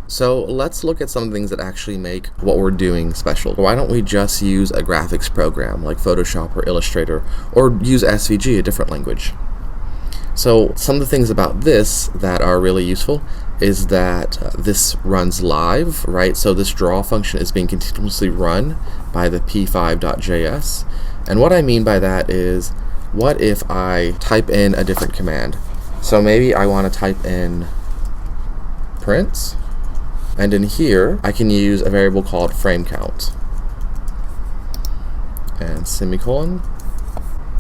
So let's look at some things that actually make what we're doing special. Why don't we just use a graphics program like Photoshop or Illustrator, or use SVG, a different language? So some of the things about this that are really useful is that this runs live, right? So this draw function is being continuously run by the P5.js. And what I mean by that is, what if I type in a different command? So maybe I want to type in print, and in here I can use a variable called frame count and semicolon.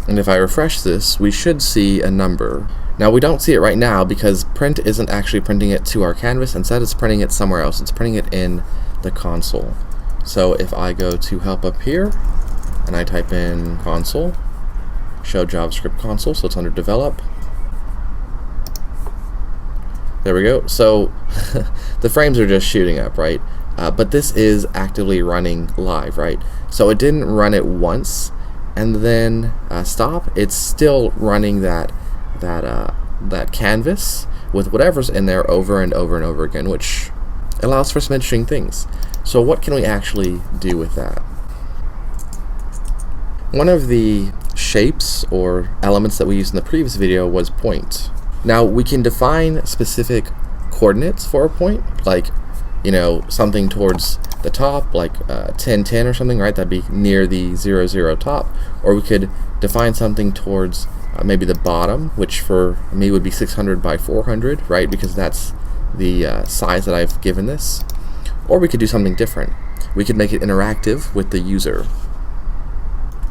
And if I refresh this, we should see a number. Now we don't see it right now because print isn't actually printing it to our canvas. Instead it's printing it somewhere else. It's printing it in the console. So if I go to help up here and I type in console, show JavaScript console, so it's under develop. There we go. So the frames are just shooting up, right? But this is actively running live, right? So it didn't run it once and then stop. It's still running that canvas with whatever's in there over and over and over again, which allows for some interesting things. So what can we actually do with that? One of the shapes or elements that we used in the previous video was point. Now we can define specific coordinates for a point, like, you know, something towards the top, like 10, 10 or something, right? That'd be near the 0, 0 top. Or we could define something towards maybe the bottom, which for me would be 600 by 400, right? Because that's the size that I've given this. Or we could do something different. We could make it interactive with the user.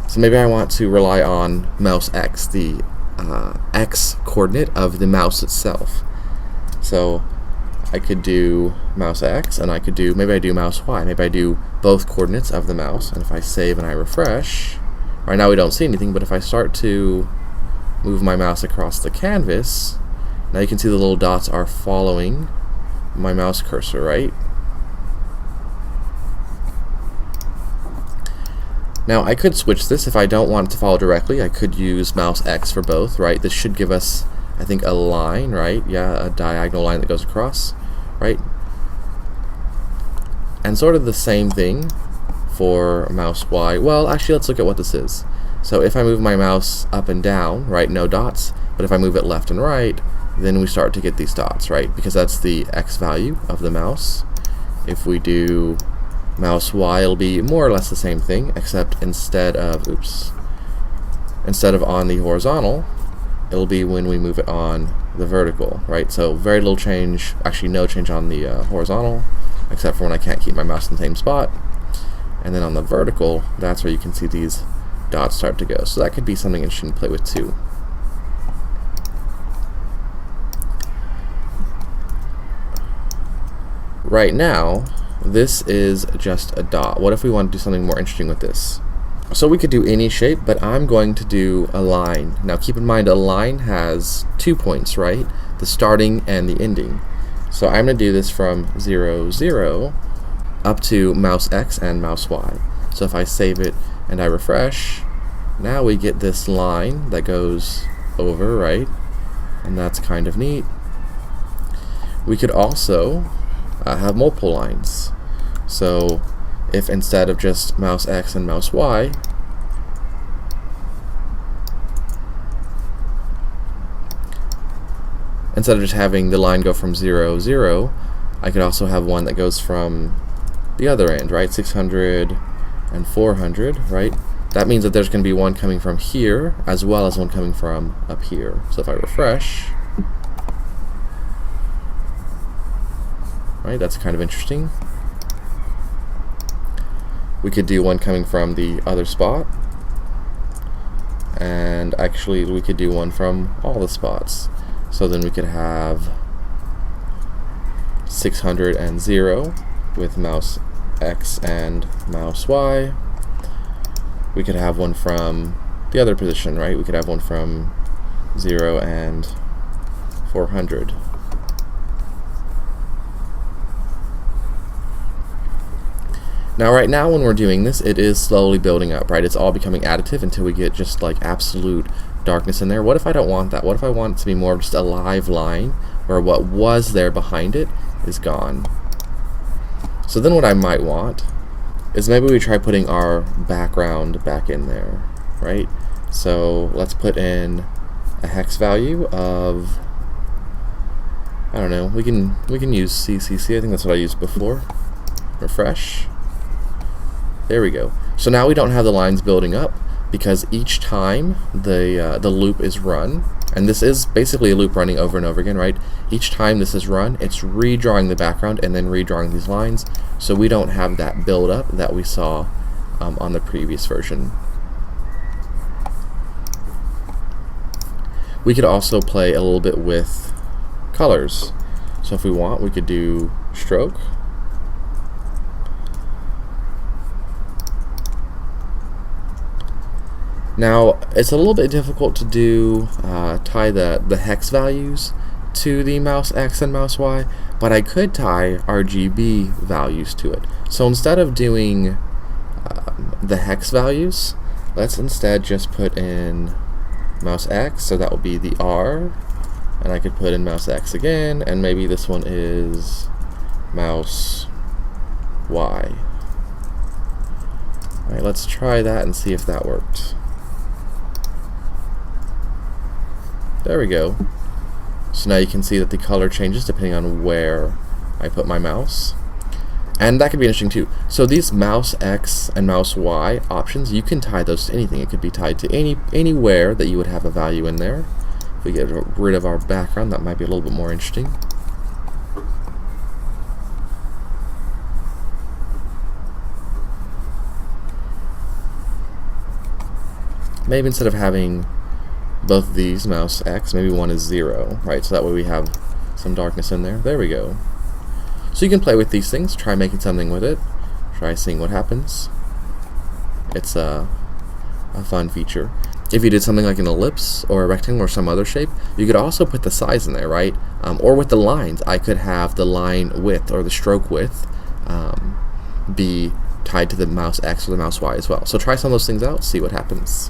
So maybe I want to rely on mouse X, the X coordinate of the mouse itself. So I could do mouse X, and I could do, maybe I do mouse Y, maybe I do both coordinates of the mouse. And if I save and I refresh, right now we don't see anything, but if I start to move my mouse across the canvas, now you can see the little dots are following my mouse cursor, right? Now I could switch this. If I don't want it to follow directly, I could use mouse X for both, right? This should give us, I think, a line, right? Yeah, a diagonal line that goes across, right? And sort of the same thing for mouse Y. Well, actually, let's look at what this is. So if I move my mouse up and down, right, no dots, but if I move it left and right, then we start to get these dots, right? Because that's the X value of the mouse. If we do mouse Y, it'll be more or less the same thing, except instead of on the horizontal, it'll be when we move it on the vertical, right? So very little change, actually no change on the horizontal, except for when I can't keep my mouse in the same spot. And then on the vertical, that's where you can see these dots start to go. So that could be something interesting to play with too. Right now, this is just a dot. What if we want to do something more interesting with this? So we could do any shape, but I'm going to do a line. Now keep in mind, a line has 2 points, right? The starting and the ending. So I'm going to do this from 0, 0 up to mouse X and mouse Y. So if I save it and I refresh, now we get this line that goes over, right? And that's kind of neat. We could also have multiple lines. So if instead of just mouse X and mouse Y, instead of just having the line go from 0, 0, I could also have one that goes from the other end, right? 600 and 400, right? That means that there's going to be one coming from here as well as one coming from up here. So if I refresh, right, that's kind of interesting. We could do one coming from the other spot, and actually we could do one from all the spots. So then we could have 600 and 0 with mouse X and mouse Y. We could have one from the other position, right? We could have one from 0 and 400. Now right now when we're doing this, it is slowly building up, right? It's all becoming additive until we get just like absolute darkness in there. What if I don't want that? What if I want it to be more of just a live line where what was there behind it is gone? So then what I might want is maybe we try putting our background back in there, right? So let's put in a hex value of, I don't know, we can use CCC. I think that's what I used before. Refresh. There we go. So now we don't have the lines building up, because each time the loop is run, and this is basically a loop running over and over again, right? Each time this is run, it's redrawing the background and then redrawing these lines, so we don't have that build up that we saw on the previous version. We could also play a little bit with colors. So if we want, we could do stroke. Now, it's a little bit difficult to do tie the hex values to the mouse X and mouse Y, but I could tie RGB values to it. So instead of doing the hex values, let's instead just put in mouse X, so that will be the R, and I could put in mouse X again, and maybe this one is mouse Y. Alright, let's try that and see if that worked. There we go. So now you can see that the color changes depending on where I put my mouse. And that could be interesting too. So these mouse X and mouse Y options, you can tie those to anything. It could be tied to anywhere that you would have a value in there. If we get rid of our background, that might be a little bit more interesting. Maybe instead of having both of these, mouse X, maybe one is 0, right? So that way we have some darkness in there. There we go. So you can play with these things, try making something with it, try seeing what happens. It's a fun feature. If you did something like an ellipse or a rectangle or some other shape, you could also put the size in there, right? Or with the lines, I could have the line width or the stroke width be tied to the mouse X or the mouse Y as well. So try some of those things out, see what happens.